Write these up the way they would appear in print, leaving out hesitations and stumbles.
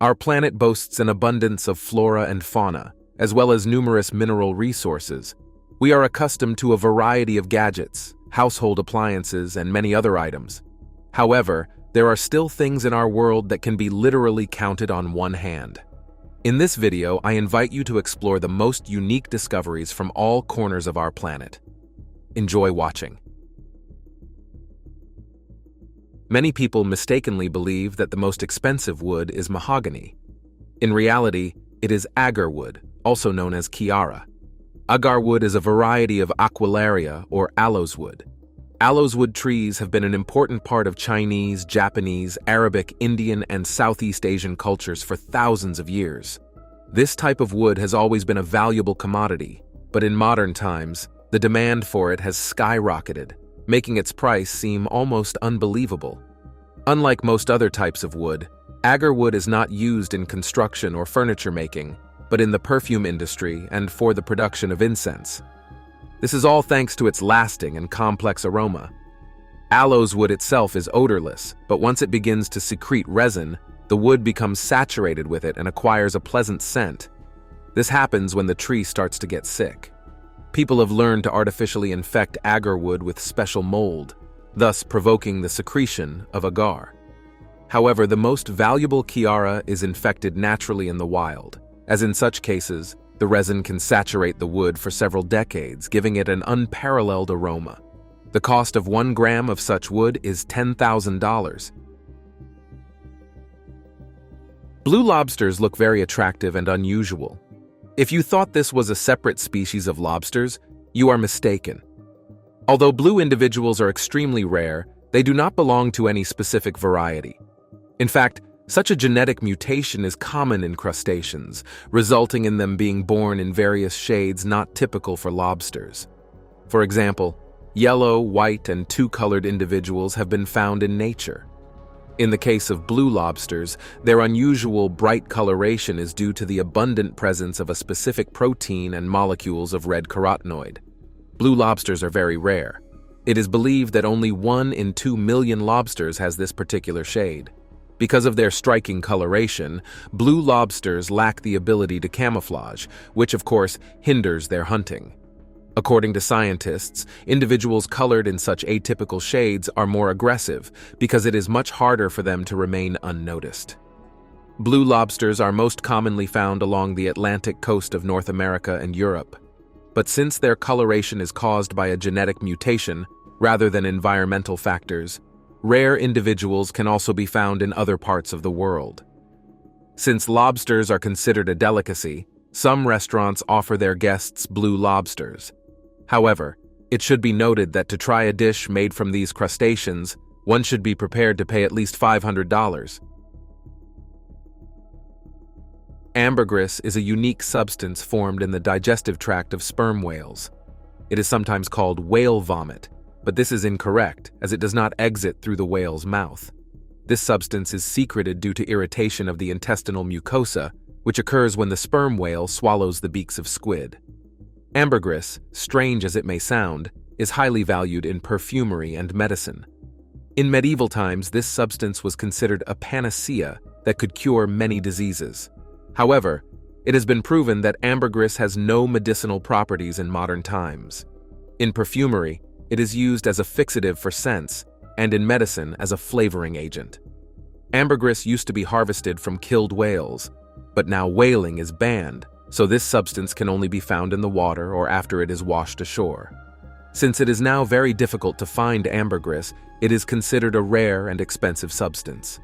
Our planet boasts an abundance of flora and fauna, as well as numerous mineral resources. We are accustomed to a variety of gadgets, household appliances, and many other items. However, there are still things in our world that can be literally counted on one hand. In this video, I invite you to explore the most unique discoveries from all corners of our planet. Enjoy watching. Many people mistakenly believe that the most expensive wood is mahogany. In reality, it is agarwood, also known as chiara. Agarwood is a variety of aquilaria or aloes wood. Aloes wood trees have been an important part of Chinese, Japanese, Arabic, Indian, and Southeast Asian cultures for thousands of years. This type of wood has always been a valuable commodity, but in modern times, the demand for it has skyrocketed, making its price seem almost unbelievable. Unlike most other types of wood, agarwood is not used in construction or furniture making, but in the perfume industry and for the production of incense. This is all thanks to its lasting and complex aroma. Aloes wood itself is odorless, but once it begins to secrete resin, the wood becomes saturated with it and acquires a pleasant scent. This happens when the tree starts to get sick. People have learned to artificially infect agarwood with special mold, thus provoking the secretion of agar. However, the most valuable chiara is infected naturally in the wild, as in such cases, the resin can saturate the wood for several decades, giving it an unparalleled aroma. The cost of 1 gram of such wood is $10,000. Blue lobsters look very attractive and unusual. If you thought this was a separate species of lobsters, you are mistaken. Although blue individuals are extremely rare, they do not belong to any specific variety. In fact, such a genetic mutation is common in crustaceans, resulting in them being born in various shades not typical for lobsters. For example, yellow, white, and two-colored individuals have been found in nature. In the case of blue lobsters, their unusual bright coloration is due to the abundant presence of a specific protein and molecules of red carotenoid. Blue lobsters are very rare. It is believed that only 1 in 2 million lobsters has this particular shade. Because of their striking coloration, blue lobsters lack the ability to camouflage, which of course hinders their hunting. According to scientists, individuals colored in such atypical shades are more aggressive because it is much harder for them to remain unnoticed. Blue lobsters are most commonly found along the Atlantic coast of North America and Europe. But since their coloration is caused by a genetic mutation rather than environmental factors, rare individuals can also be found in other parts of the world. Since lobsters are considered a delicacy, some restaurants offer their guests blue lobsters. However, it should be noted that to try a dish made from these crustaceans, one should be prepared to pay at least $500. Ambergris is a unique substance formed in the digestive tract of sperm whales. It is sometimes called whale vomit, but this is incorrect as it does not exit through the whale's mouth. This substance is secreted due to irritation of the intestinal mucosa, which occurs when the sperm whale swallows the beaks of squid. Ambergris, strange as it may sound, is highly valued in perfumery and medicine. In medieval times, this substance was considered a panacea that could cure many diseases. However, it has been proven that ambergris has no medicinal properties in modern times. In perfumery, it is used as a fixative for scents, and in medicine as a flavoring agent. Ambergris used to be harvested from killed whales, but now whaling is banned, so this substance can only be found in the water or after it is washed ashore. Since it is now very difficult to find ambergris, it is considered a rare and expensive substance.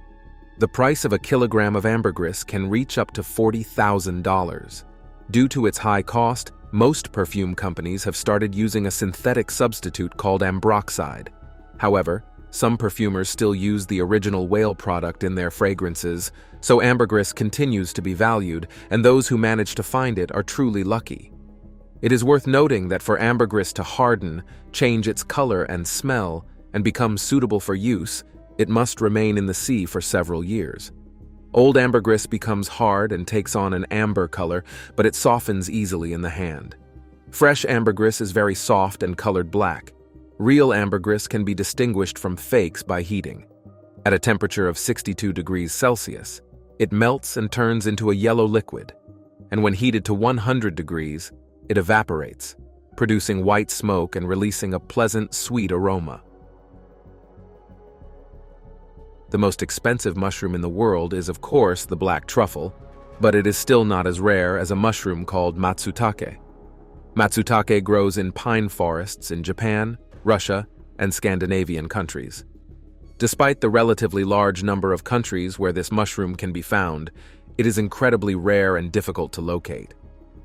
The price of a kilogram of ambergris can reach up to $40,000. Due to its high cost, most perfume companies have started using a synthetic substitute called ambroxide. However, some perfumers still use the original whale product in their fragrances, so ambergris continues to be valued, and those who manage to find it are truly lucky. It is worth noting that for ambergris to harden, change its color and smell, and become suitable for use, it must remain in the sea for several years. Old ambergris becomes hard and takes on an amber color, but it softens easily in the hand. Fresh ambergris is very soft and colored black. Real ambergris can be distinguished from fakes by heating. At a temperature of 62 degrees Celsius, It melts and turns into a yellow liquid, and when heated to 100 degrees, it evaporates, producing white smoke and releasing a pleasant, sweet aroma. The most expensive mushroom in the world is, of course, the black truffle, but it is still not as rare as a mushroom called Matsutake. Matsutake grows in pine forests in Japan, Russia, and Scandinavian countries. Despite the relatively large number of countries where this mushroom can be found, it is incredibly rare and difficult to locate.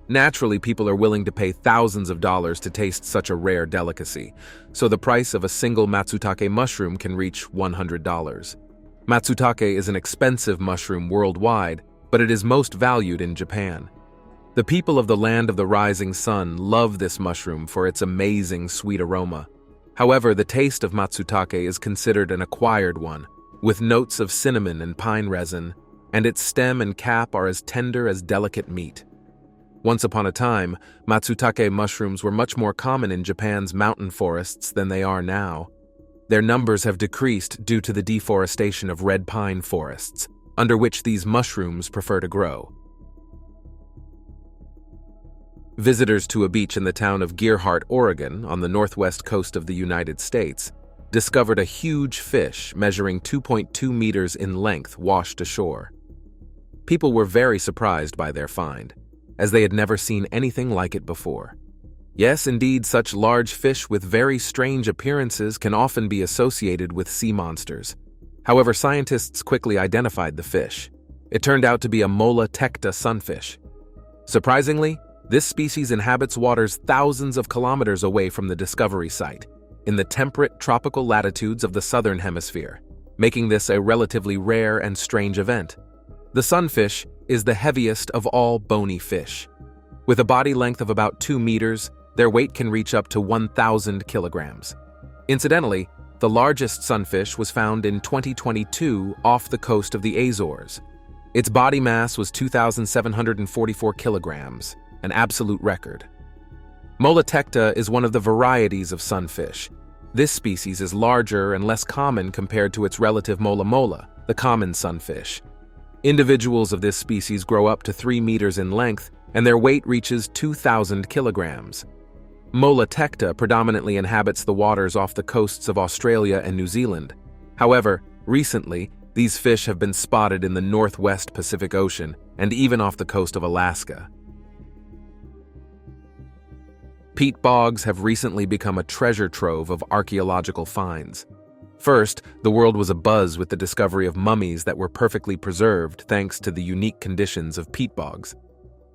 Naturally, people are willing to pay thousands of dollars to taste such a rare delicacy, so the price of a single Matsutake mushroom can reach $100. Matsutake is an expensive mushroom worldwide, but it is most valued in Japan. The people of the land of the rising sun love this mushroom for its amazing sweet aroma. However, the taste of Matsutake is considered an acquired one, with notes of cinnamon and pine resin, and its stem and cap are as tender as delicate meat. Once upon a time, Matsutake mushrooms were much more common in Japan's mountain forests than they are now. Their numbers have decreased due to the deforestation of red pine forests, under which these mushrooms prefer to grow. Visitors to a beach in the town of Gerhardt, Oregon, on the northwest coast of the United States, discovered a huge fish measuring 2.2 meters in length washed ashore. People were very surprised by their find, as they had never seen anything like it before. Yes, indeed, such large fish with very strange appearances can often be associated with sea monsters. However, scientists quickly identified the fish. It turned out to be a Mola tecta sunfish. Surprisingly, this species inhabits waters thousands of kilometers away from the discovery site, in the temperate tropical latitudes of the southern hemisphere, making this a relatively rare and strange event. The sunfish is the heaviest of all bony fish. With a body length of about 2 meters, their weight can reach up to 1,000 kilograms. Incidentally, the largest sunfish was found in 2022 off the coast of the Azores. Its body mass was 2,744 kilograms, an absolute record. Mola tecta is one of the varieties of sunfish. This species is larger and less common compared to its relative Mola mola, the common sunfish. Individuals of this species grow up to 3 meters in length, and their weight reaches 2,000 kilograms. Mola tecta predominantly inhabits the waters off the coasts of Australia and New Zealand. However, recently, these fish have been spotted in the northwest Pacific Ocean and even off the coast of Alaska. Peat bogs have recently become a treasure trove of archaeological finds. First, the world was abuzz with the discovery of mummies that were perfectly preserved thanks to the unique conditions of peat bogs.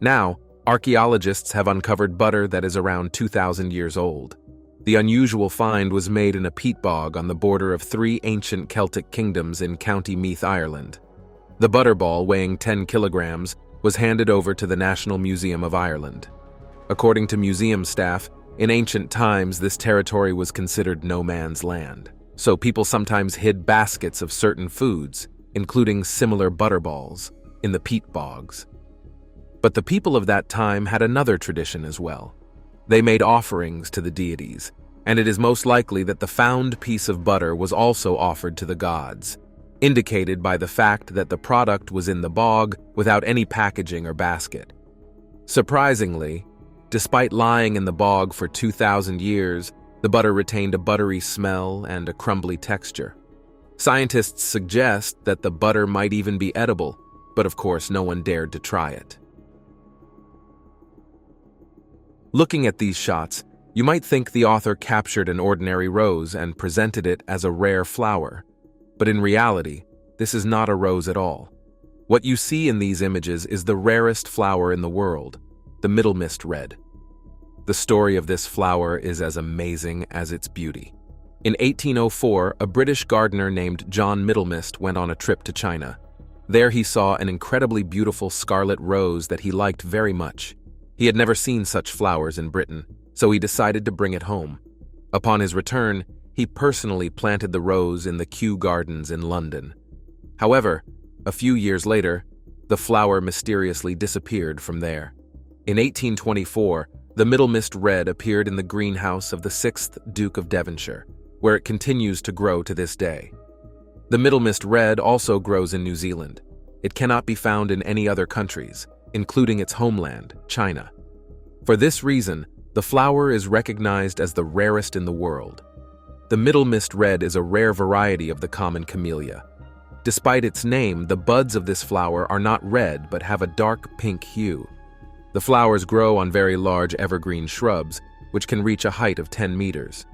Now, archaeologists have uncovered butter that is around 2,000 years old. The unusual find was made in a peat bog on the border of 3 ancient Celtic kingdoms in County Meath, Ireland. The butterball, weighing 10 kilograms, was handed over to the National Museum of Ireland. According to museum staff, in ancient times this territory was considered no man's land, so people sometimes hid baskets of certain foods, including similar butterballs, in the peat bogs. But the people of that time had another tradition as well. They made offerings to the deities, and it is most likely that the found piece of butter was also offered to the gods, indicated by the fact that the product was in the bog without any packaging or basket. Surprisingly, despite lying in the bog for 2,000 years, the butter retained a buttery smell and a crumbly texture. Scientists suggest that the butter might even be edible, but of course no one dared to try it. Looking at these shots, you might think the author captured an ordinary rose and presented it as a rare flower, but in reality, this is not a rose at all. What you see in these images is the rarest flower in the world, the Middlemist red. The story of this flower is as amazing as its beauty. In 1804, a British gardener named John Middlemist went on a trip to China. There he saw an incredibly beautiful scarlet rose that he liked very much. He had never seen such flowers in Britain, so he decided to bring it home. Upon his return, he personally planted the rose in the Kew Gardens in London. However, a few years later, the flower mysteriously disappeared from there. In 1824, the Middlemist red appeared in the greenhouse of the 6th Duke of Devonshire, where it continues to grow to this day. The Middlemist red also grows in New Zealand. It cannot be found in any other countries, including its homeland, China. For this reason, the flower is recognized as the rarest in the world. The middle mist red is a rare variety of the common camellia. Despite its name, the buds of this flower are not red but have a dark pink hue. The flowers grow on very large evergreen shrubs, which can reach a height of 10 meters.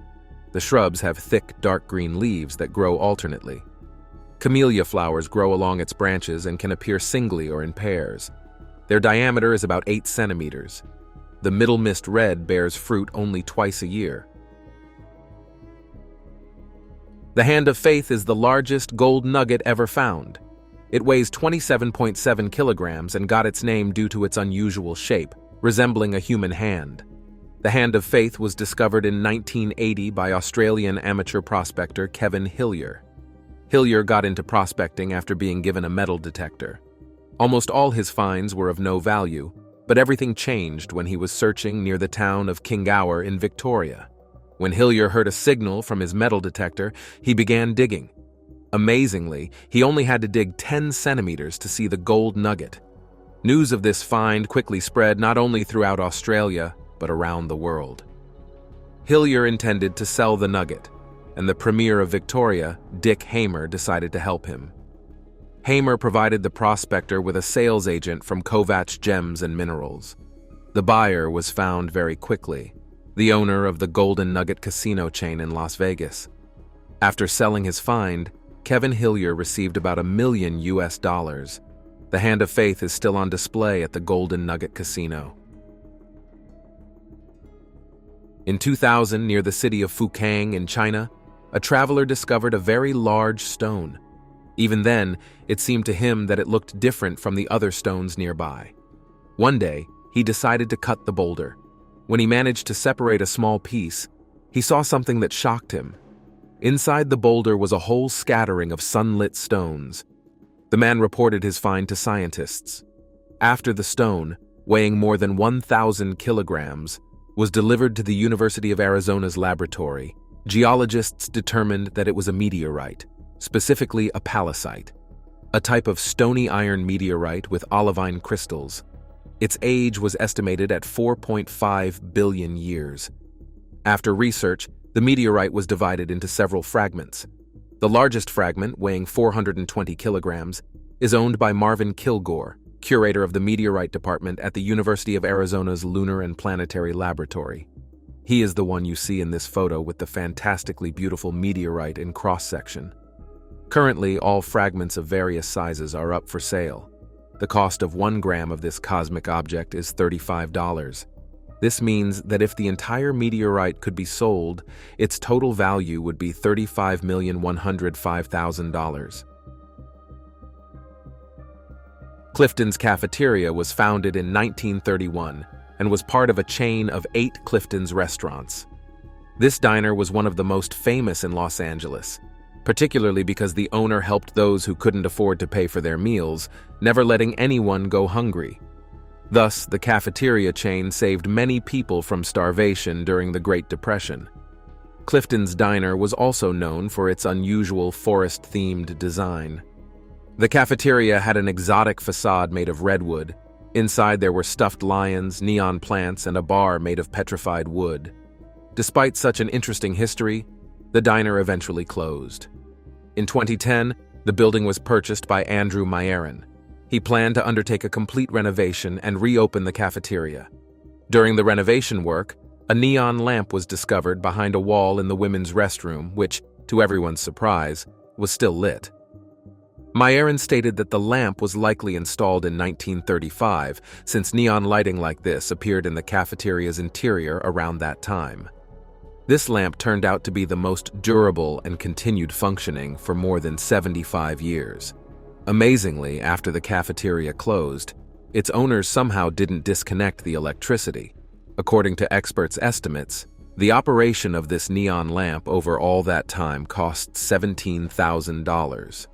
The shrubs have thick, dark green leaves that grow alternately. Camellia flowers grow along its branches and can appear singly or in pairs. Their diameter is about 8 centimeters. The middle mist red bears fruit only twice a year. The hand of faith is the largest gold nugget ever found. It weighs 27.7 kilograms and got its name due to its unusual shape, resembling a human hand. The hand of faith was discovered in 1980 by Australian amateur prospector Kevin Hillier. Hillier got into prospecting after being given a metal detector. Almost all his finds were of no value, but everything changed when he was searching near the town of Kingour in Victoria. When Hillier heard a signal from his metal detector, he began digging. Amazingly, he only had to dig 10 centimeters to see the gold nugget. News of this find quickly spread not only throughout Australia, but around the world. Hillier intended to sell the nugget, and the Premier of Victoria, Dick Hamer, decided to help him. Hamer provided the prospector with a sales agent from Kovach Gems and Minerals. The buyer was found very quickly, the owner of the Golden Nugget casino chain in Las Vegas. After selling his find, Kevin Hillier received about $1 million. The hand of faith is still on display at the Golden Nugget Casino. In 2000, near the city of Fukang in China, a traveler discovered a very large stone. Even then, it seemed to him that it looked different from the other stones nearby. One day, he decided to cut the boulder. When he managed to separate a small piece, he saw something that shocked him. Inside the boulder was a whole scattering of sunlit stones. The man reported his find to scientists. After the stone, weighing more than 1,000 kilograms, was delivered to the University of Arizona's laboratory, geologists determined that it was a meteorite, specifically a palisite, a type of stony iron meteorite with olivine crystals. Its age was estimated at 4.5 billion years. After research, the meteorite was divided into several fragments. The largest fragment, weighing 420 kilograms, is owned by Marvin Kilgore, curator of the meteorite department at the University of Arizona's Lunar and Planetary Laboratory. He is the one you see in this photo with the fantastically beautiful meteorite in cross-section. Currently, all fragments of various sizes are up for sale. The cost of 1 gram of this cosmic object is $35. This means that if the entire meteorite could be sold, its total value would be $35,105,000. Clifton's Cafeteria was founded in 1931 and was part of a chain of 8 Clifton's restaurants. This diner was one of the most famous in Los Angeles, particularly because the owner helped those who couldn't afford to pay for their meals, never letting anyone go hungry. Thus, the cafeteria chain saved many people from starvation during the Great Depression. Clifton's Diner was also known for its unusual forest-themed design. The cafeteria had an exotic facade made of redwood. Inside there were stuffed lions, neon plants, and a bar made of petrified wood. Despite such an interesting history, the diner eventually closed. In 2010, the building was purchased by Andrew Myerin. He planned to undertake a complete renovation and reopen the cafeteria. During the renovation work, a neon lamp was discovered behind a wall in the women's restroom, which, to everyone's surprise, was still lit. Myerin stated that the lamp was likely installed in 1935, since neon lighting like this appeared in the cafeteria's interior around that time. This lamp turned out to be the most durable and continued functioning for more than 75 years. Amazingly, after the cafeteria closed, its owners somehow didn't disconnect the electricity. According to experts' estimates, the operation of this neon lamp over all that time cost $17,000.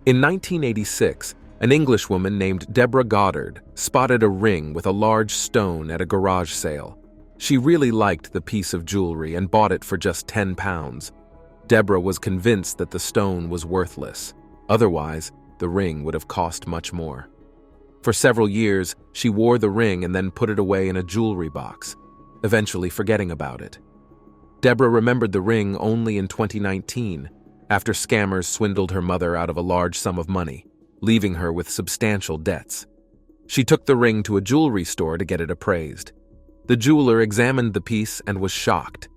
In 1986, an Englishwoman named Deborah Goddard spotted a ring with a large stone at a garage sale. She really liked the piece of jewelry and bought it for just £10. Deborah was convinced that the stone was worthless. Otherwise, the ring would have cost much more. For several years, she wore the ring and then put it away in a jewelry box, eventually forgetting about it. Deborah remembered the ring only in 2019, after scammers swindled her mother out of a large sum of money, leaving her with substantial debts. She took the ring to a jewelry store to get it appraised. The jeweler examined the piece and was shocked.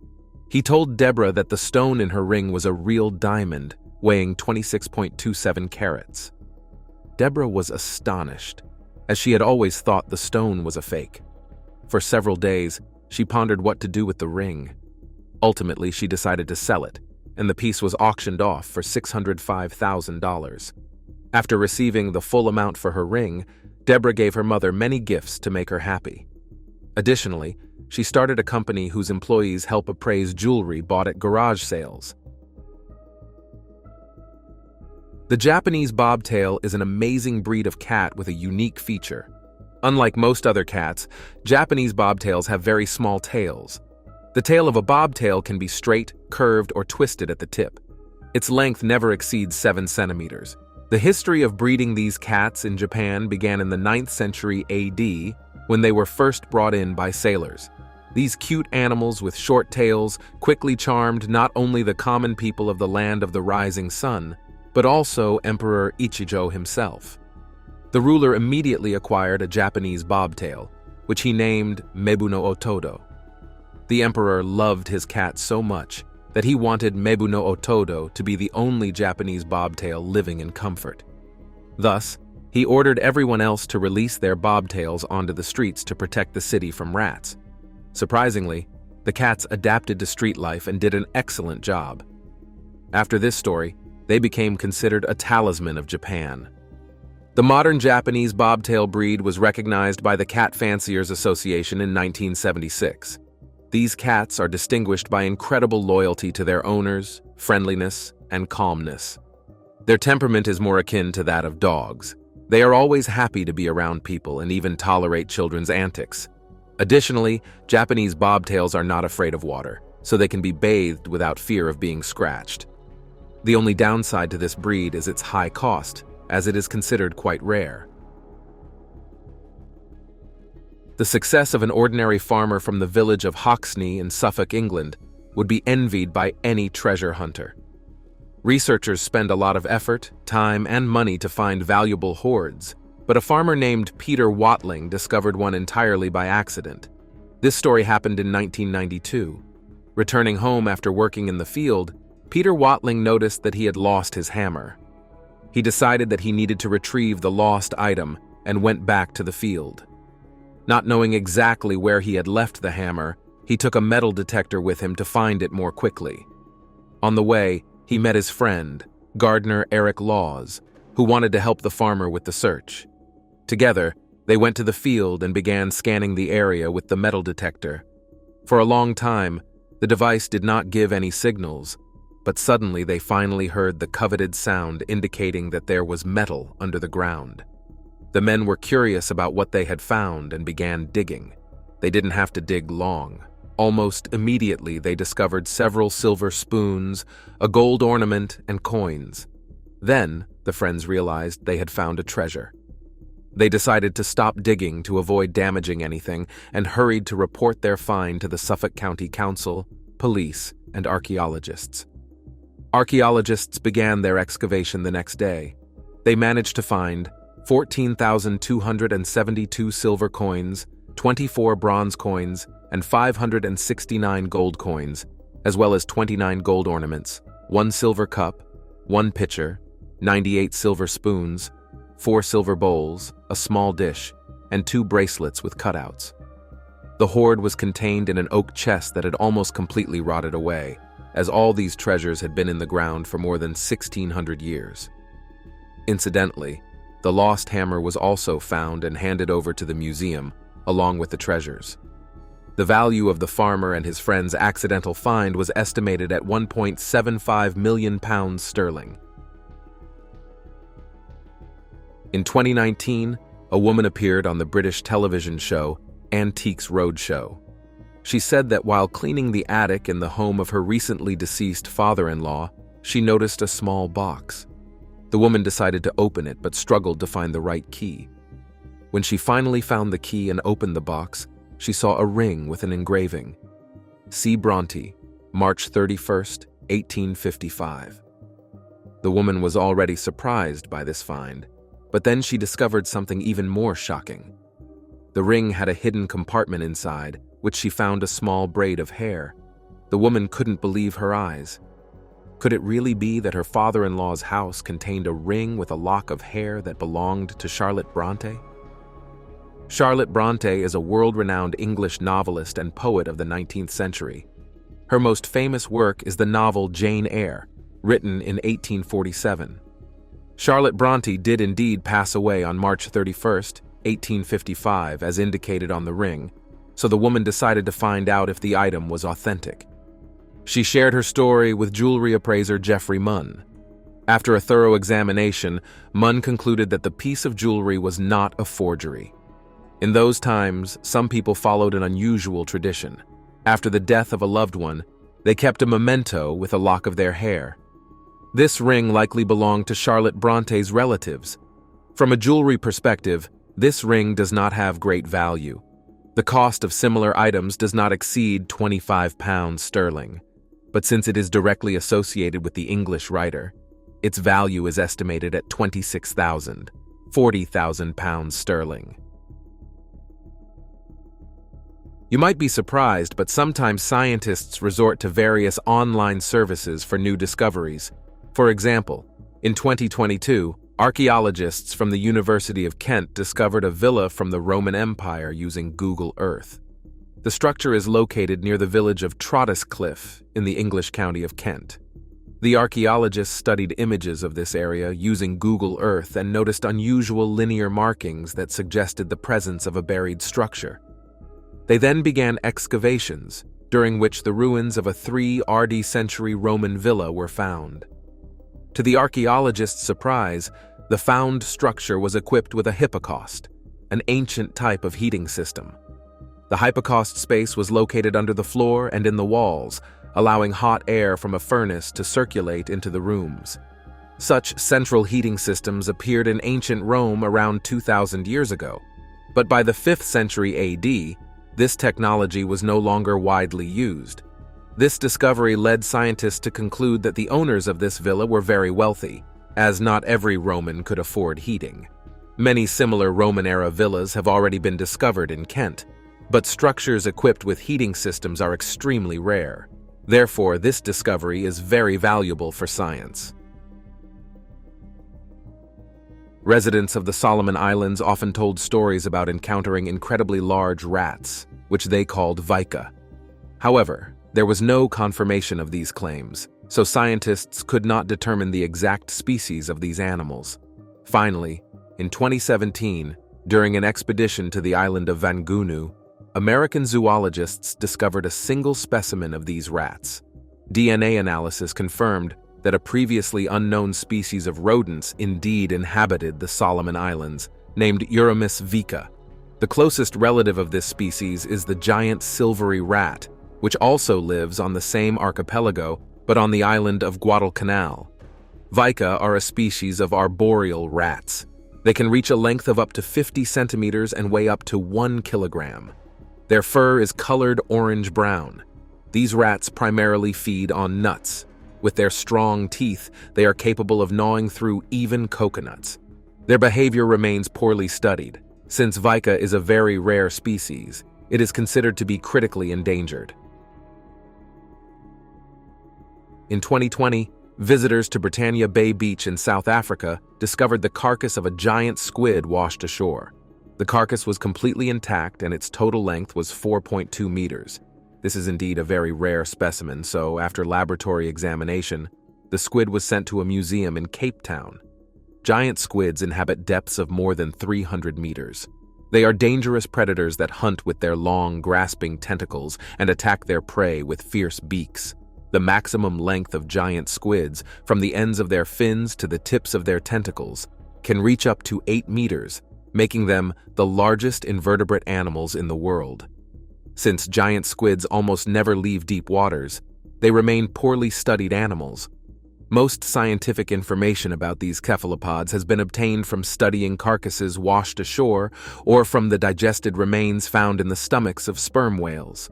He told Deborah that the stone in her ring was a real diamond, weighing 26.27 carats. Deborah was astonished, as she had always thought the stone was a fake. For several days, she pondered what to do with the ring. Ultimately, she decided to sell it, and the piece was auctioned off for $605,000. After receiving the full amount for her ring, Deborah gave her mother many gifts to make her happy. Additionally, she started a company whose employees help appraise jewelry bought at garage sales. The Japanese Bobtail is an amazing breed of cat with a unique feature. Unlike most other cats, Japanese Bobtails have very small tails. The tail of a Bobtail can be straight, curved, or twisted at the tip. Its length never exceeds 7 centimeters. The history of breeding these cats in Japan began in the 9th century AD, when they were first brought in by sailors. These cute animals with short tails quickly charmed not only the common people of the land of the rising sun, but also Emperor Ichijo himself. The ruler immediately acquired a Japanese bobtail, which he named Mebu no Otodo. The emperor loved his cat so much that he wanted Mebu no Otodo to be the only Japanese bobtail living in comfort. Thus, he ordered everyone else to release their bobtails onto the streets to protect the city from rats. Surprisingly, the cats adapted to street life and did an excellent job. After this story, they became considered a talisman of Japan. The modern Japanese bobtail breed was recognized by the Cat Fanciers Association in 1976. These cats are distinguished by incredible loyalty to their owners, friendliness, and calmness. Their temperament is more akin to that of dogs. They are always happy to be around people and even tolerate children's antics. Additionally, Japanese bobtails are not afraid of water, so they can be bathed without fear of being scratched. The only downside to this breed is its high cost, as it is considered quite rare. The success of an ordinary farmer from the village of Hoxney in Suffolk, England, would be envied by any treasure hunter. Researchers spend a lot of effort, time, and money to find valuable hoards, but a farmer named Peter Watling discovered one entirely by accident. This story happened in 1992. Returning home after working in the field, Peter Watling noticed that he had lost his hammer. He decided that he needed to retrieve the lost item and went back to the field. Not knowing exactly where he had left the hammer, he took a metal detector with him to find it more quickly. On the way, he met his friend, gardener Eric Laws, who wanted to help the farmer with the search. Together, they went to the field and began scanning the area with the metal detector. For a long time, the device did not give any signals, but suddenly they finally heard the coveted sound indicating that there was metal under the ground. The men were curious about what they had found and began digging. They didn't have to dig long. Almost immediately, they discovered several silver spoons, a gold ornament, and coins. Then, the friends realized they had found a treasure. They decided to stop digging to avoid damaging anything and hurried to report their find to the Suffolk County Council, police, and archaeologists. Archaeologists began their excavation the next day. They managed to find 14,272 silver coins, 24 bronze coins, and 569 gold coins, as well as 29 gold ornaments, 1 silver cup, 1 pitcher, 98 silver spoons, 4 silver bowls, a small dish, and 2 bracelets with cutouts. The hoard was contained in an oak chest that had almost completely rotted away, as all these treasures had been in the ground for more than 1,600 years. Incidentally, the lost hammer was also found and handed over to the museum, along with the treasures. The value of the farmer and his friend's accidental find was estimated at £1.75 million. In 2019, a woman appeared on the British television show Antiques Roadshow. She said that while cleaning the attic in the home of her recently deceased father-in-law, she noticed a small box. The woman decided to open it but struggled to find the right key. When she finally found the key and opened the box, she saw a ring with an engraving. C. Bronte, March 31st, 1855. The woman was already surprised by this find, but then she discovered something even more shocking. The ring had a hidden compartment inside, which she found a small braid of hair. The woman couldn't believe her eyes. Could it really be that her father-in-law's house contained a ring with a lock of hair that belonged to Charlotte Bronte? Charlotte Bronte is a world-renowned English novelist and poet of the 19th century. Her most famous work is the novel Jane Eyre, written in 1847. Charlotte Bronte did indeed pass away on March 31st, 1855, as indicated on the ring, so the woman decided to find out if the item was authentic. She shared her story with jewelry appraiser Geoffrey Munn. After a thorough examination, Munn concluded that the piece of jewelry was not a forgery. In those times, some people followed an unusual tradition. After the death of a loved one, they kept a memento with a lock of their hair. This ring likely belonged to Charlotte Bronte's relatives. From a jewelry perspective, this ring does not have great value. The cost of similar items does not exceed £25 sterling, but since it is directly associated with the English writer, its value is estimated at £26,000, £40,000 sterling. You might be surprised, but sometimes scientists resort to various online services for new discoveries. For example, in 2022, archaeologists from the University of Kent discovered a villa from the Roman Empire using Google Earth. The structure is located near the village of Trottiscliffe in the English county of Kent. The archaeologists studied images of this area using Google Earth and noticed unusual linear markings that suggested the presence of a buried structure. They then began excavations, during which the ruins of a 3rd century Roman villa were found. To the archaeologists' surprise, the found structure was equipped with a hypocaust, an ancient type of heating system. The hypocaust space was located under the floor and in the walls, allowing hot air from a furnace to circulate into the rooms. Such central heating systems appeared in ancient Rome around 2,000 years ago, but by the 5th century AD, this technology was no longer widely used. This discovery led scientists to conclude that the owners of this villa were very wealthy, as not every Roman could afford heating. Many similar Roman-era villas have already been discovered in Kent, but structures equipped with heating systems are extremely rare. Therefore, this discovery is very valuable for science. Residents of the Solomon Islands often told stories about encountering incredibly large rats, which they called vika. However, there was no confirmation of these claims, so scientists could not determine the exact species of these animals. Finally, in 2017, during an expedition to the island of Vangunu, American zoologists discovered a single specimen of these rats. DNA analysis confirmed that a previously unknown species of rodents indeed inhabited the Solomon Islands, named Eurymus vika. The closest relative of this species is the giant silvery rat, which also lives on the same archipelago but on the island of Guadalcanal. Vika are a species of arboreal rats. They can reach a length of up to 50 centimeters and weigh up to 1 kilogram. Their fur is colored orange-brown. These rats primarily feed on nuts. With their strong teeth, they are capable of gnawing through even coconuts. Their behavior remains poorly studied. Since Vika is a very rare species, it is considered to be critically endangered. In 2020, visitors to Britannia Bay Beach in South Africa discovered the carcass of a giant squid washed ashore. The carcass was completely intact and its total length was 4.2 meters. This is indeed a very rare specimen, so after laboratory examination, the squid was sent to a museum in Cape Town. Giant squids inhabit depths of more than 300 meters. They are dangerous predators that hunt with their long, grasping tentacles and attack their prey with fierce beaks. The maximum length of giant squids, from the ends of their fins to the tips of their tentacles, can reach up to 8 meters, making them the largest invertebrate animals in the world. Since giant squids almost never leave deep waters, they remain poorly studied animals. Most scientific information about these cephalopods has been obtained from studying carcasses washed ashore or from the digested remains found in the stomachs of sperm whales.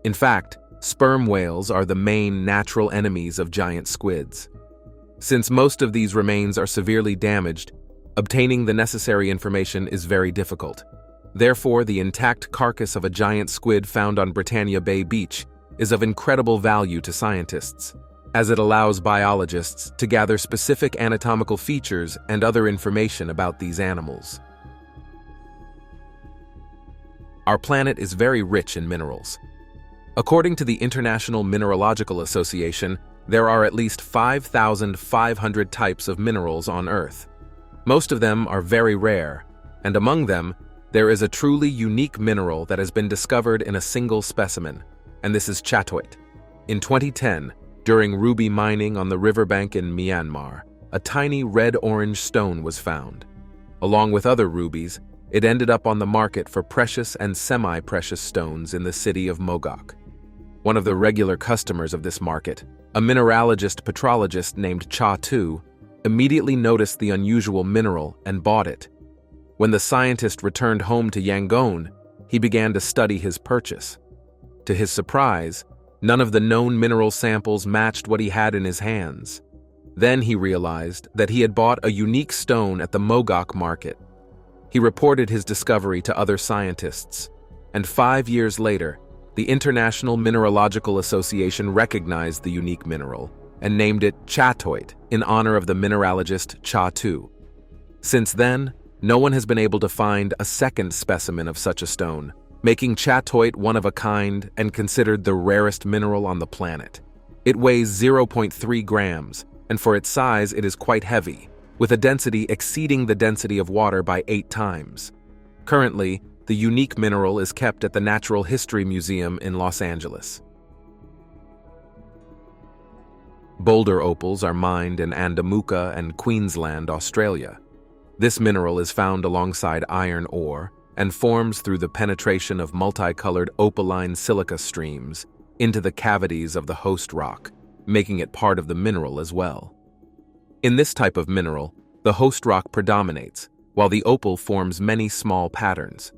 In fact, sperm whales are the main natural enemies of giant squids. Since most of these remains are severely damaged, obtaining the necessary information is very difficult. Therefore, the intact carcass of a giant squid found on Britannia Bay Beach is of incredible value to scientists, as it allows biologists to gather specific anatomical features and other information about these animals. Our planet is very rich in minerals. According to the International Mineralogical Association, there are at least 5,500 types of minerals on Earth. Most of them are very rare, and among them, there is a truly unique mineral that has been discovered in a single specimen, and this is Chattoite. In 2010, during ruby mining on the riverbank in Myanmar, a tiny red-orange stone was found. Along with other rubies, it ended up on the market for precious and semi-precious stones in the city of Mogok. One of the regular customers of this market, a mineralogist-petrologist named Chatto, immediately noticed the unusual mineral and bought it. When the scientist returned home to Yangon, he began to study his purchase. To his surprise, none of the known mineral samples matched what he had in his hands. Then he realized that he had bought a unique stone at the Mogok market. He reported his discovery to other scientists, and 5 years later, the International Mineralogical Association recognized the unique mineral and named it Chattoite in honor of the mineralogist Chatto. Since then, no one has been able to find a second specimen of such a stone, making Chattoite one of a kind and considered the rarest mineral on the planet. It weighs 0.3 grams, and for its size it is quite heavy, with a density exceeding the density of water by 8 times. Currently, the unique mineral is kept at the Natural History Museum in Los Angeles. Boulder opals are mined in Andamuka and Queensland, Australia. This mineral is found alongside iron ore and forms through the penetration of multicolored opaline silica streams into the cavities of the host rock, making it part of the mineral as well. In this type of mineral, the host rock predominates, while the opal forms many small patterns.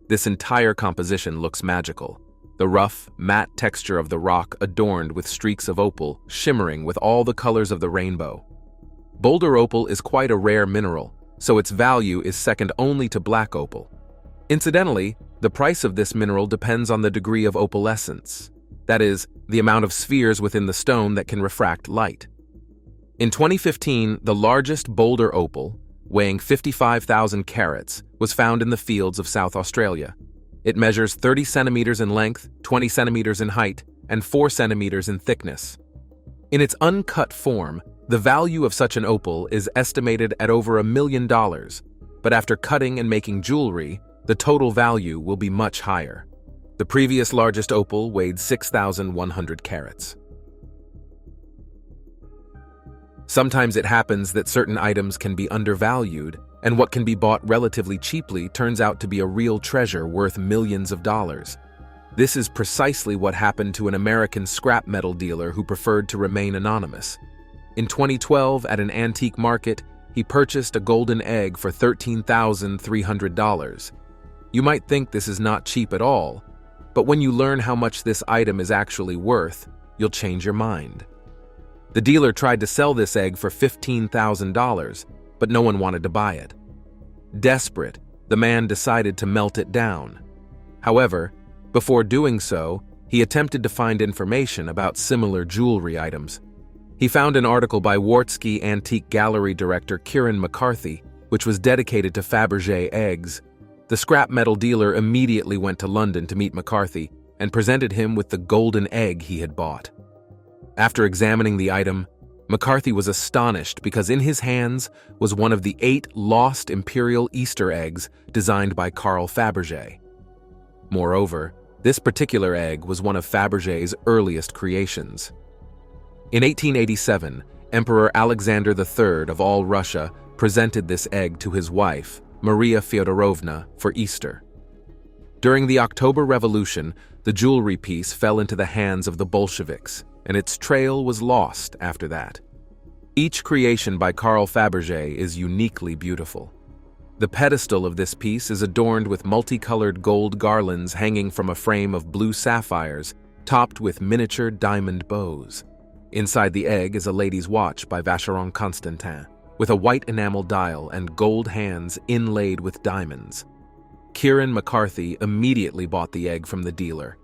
This entire composition looks magical, the rough, matte texture of the rock adorned with streaks of opal shimmering with all the colors of the rainbow. Boulder opal is quite a rare mineral, so its value is second only to black opal. Incidentally, the price of this mineral depends on the degree of opalescence, that is, the amount of spheres within the stone that can refract light. In 2015, the largest Boulder opal, weighing 55,000 carats, was found in the fields of South Australia. It measures 30 centimeters in length, 20 centimeters in height, and 4 centimeters in thickness. In its uncut form, the value of such an opal is estimated at over $1 million, but after cutting and making jewelry, the total value will be much higher. The previous largest opal weighed 6,100 carats. Sometimes it happens that certain items can be undervalued, and what can be bought relatively cheaply turns out to be a real treasure worth millions of dollars. This is precisely what happened to an American scrap metal dealer who preferred to remain anonymous. In 2012, at an antique market, he purchased a golden egg for $13,300. You might think this is not cheap at all, but when you learn how much this item is actually worth, you'll change your mind. The dealer tried to sell this egg for $15,000, but no one wanted to buy it. Desperate, the man decided to melt it down. However, before doing so, he attempted to find information about similar jewelry items. He found an article by Wartsky Antique Gallery director Kieran McCarthy, which was dedicated to Fabergé eggs. The scrap metal dealer immediately went to London to meet McCarthy and presented him with the golden egg he had bought. After examining the item, McCarthy was astonished because in his hands was one of the 8 lost imperial Easter eggs designed by Carl Fabergé. Moreover, this particular egg was one of Fabergé's earliest creations. In 1887, Emperor Alexander III of all Russia presented this egg to his wife, Maria Fyodorovna, for Easter. During the October Revolution, The jewelry piece fell into the hands of the Bolsheviks, and its trail was lost after that. Each creation by Carl Fabergé is uniquely beautiful. The pedestal of this piece is adorned with multicolored gold garlands hanging from a frame of blue sapphires, topped with miniature diamond bows. Inside the egg is a lady's watch by Vacheron Constantin, with a white enamel dial and gold hands inlaid with diamonds. Kieran McCarthy immediately bought the egg from the dealer.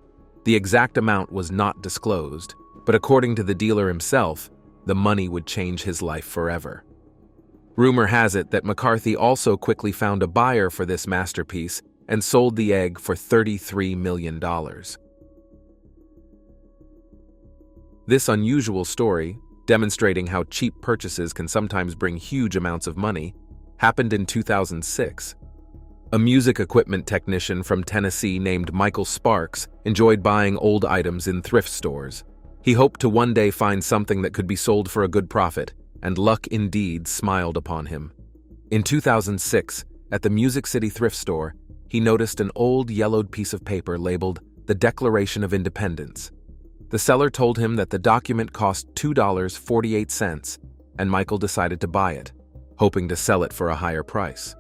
The exact amount was not disclosed, but according to the dealer himself, the money would change his life forever. Rumor has it that McCarthy also quickly found a buyer for this masterpiece and sold the egg for $33 million. This unusual story, demonstrating how cheap purchases can sometimes bring huge amounts of money, happened in 2006. A music equipment technician from Tennessee named Michael Sparks enjoyed buying old items in thrift stores. He hoped to one day find something that could be sold for a good profit, and luck indeed smiled upon him. In 2006, at the Music City thrift store, he noticed an old yellowed piece of paper labeled The Declaration of Independence. The seller told him that the document cost $2.48, and Michael decided to buy it, hoping to sell it for a higher price.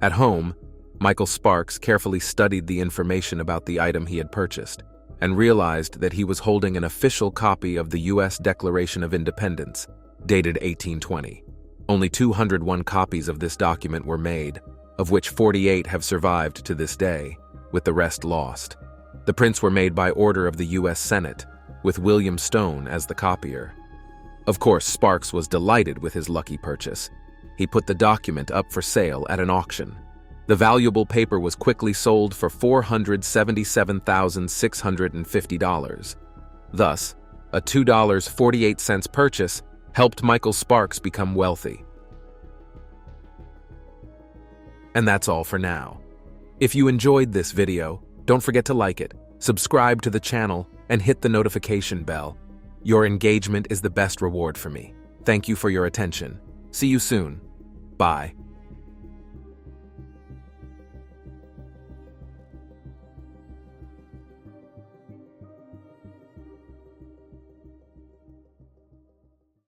At home, Michael Sparks carefully studied the information about the item he had purchased and realized that he was holding an official copy of the U.S. Declaration of Independence, dated 1820. Only 201 copies of this document were made, of which 48 have survived to this day, with the rest lost. The prints were made by order of the U.S. Senate, with William Stone as the copier. Of course, Sparks was delighted with his lucky purchase. He put the document up for sale at an auction. The valuable paper was quickly sold for $477,650. Thus, a $2.48 purchase helped Michael Sparks become wealthy. And that's all for now. If you enjoyed this video, don't forget to like it, subscribe to the channel, and hit the notification bell. Your engagement is the best reward for me. Thank you for your attention. See you soon. Bye.